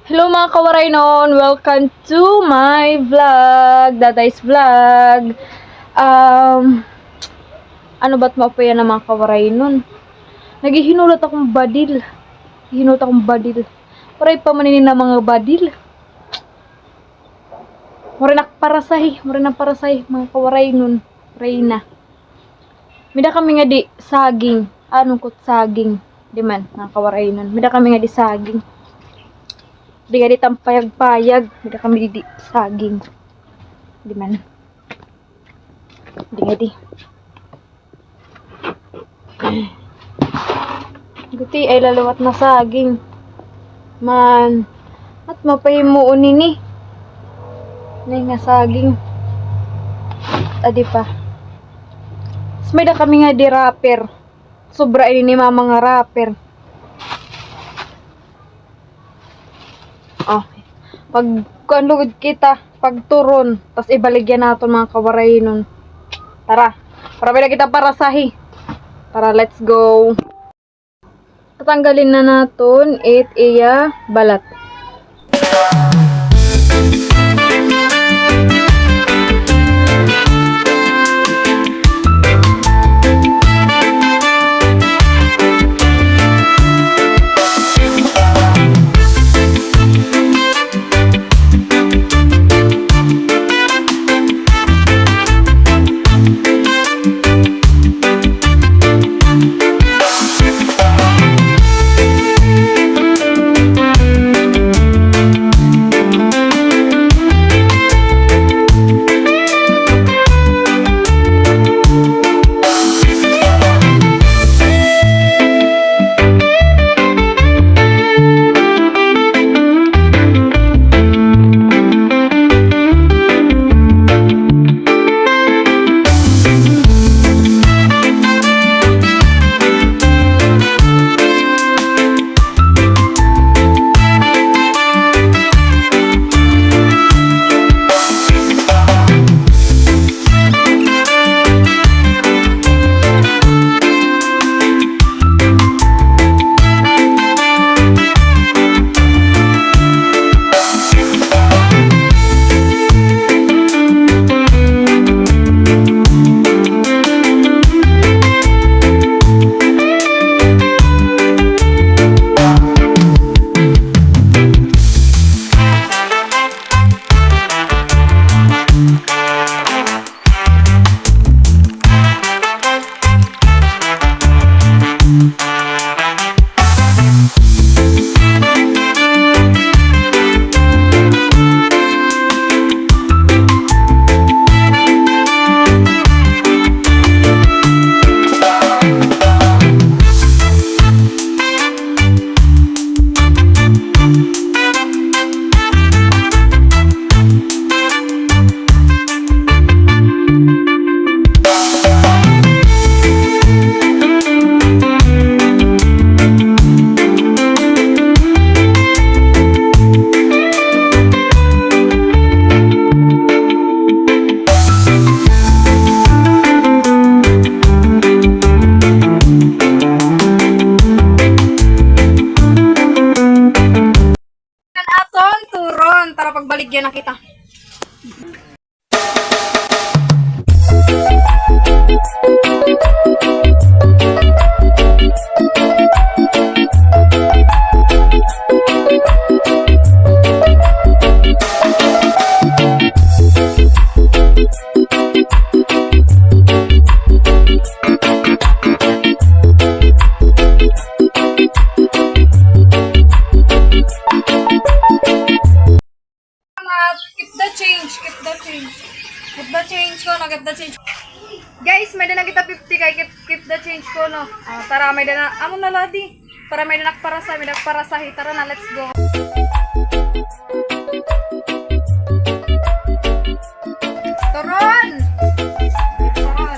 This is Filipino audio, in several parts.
Hello mga kawaray noon! Welcome to my vlog! Daday's vlog! Ano ba't maupaya na mga kawaray noon? Naghihinulot akong badil. Hinulot akong badil. Paray pa maninin na mga badil. Marinak parasay mga kawaray noon. Reyna. Mida kami nga di saging. Anong kot saging? Di man, mga kawaray noon. Mida kami nga di saging. Di nga di tampayag-payag. Mida kami di saging. Di man. Di nga di. Guti ay lalawat na saging. Man. At mapahimuon nini. Nay nga saging. Adi pa. May da kami nga di rapper. Sobra ini ni mama nga rapper. Okay. Pag kuanlugod kita, pagturon, tas ibaligyan naton mga kawaray nun. Tara. Para may kita parasahi. Tara, let's go. Tatanggalin na naton it iya balat. Tara pagbaligyan na kita. Keep the change. Guys, may na kita 50 kay keep the change ko no. Tara may na amo na ladi. Para may na nakparasahi. Tara na, let's go. Turon.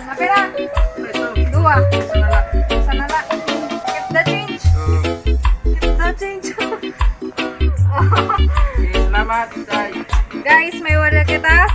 Napira. Dua. Sanala. Keep the change. Keep the change. Salamat, guys, may wala kita.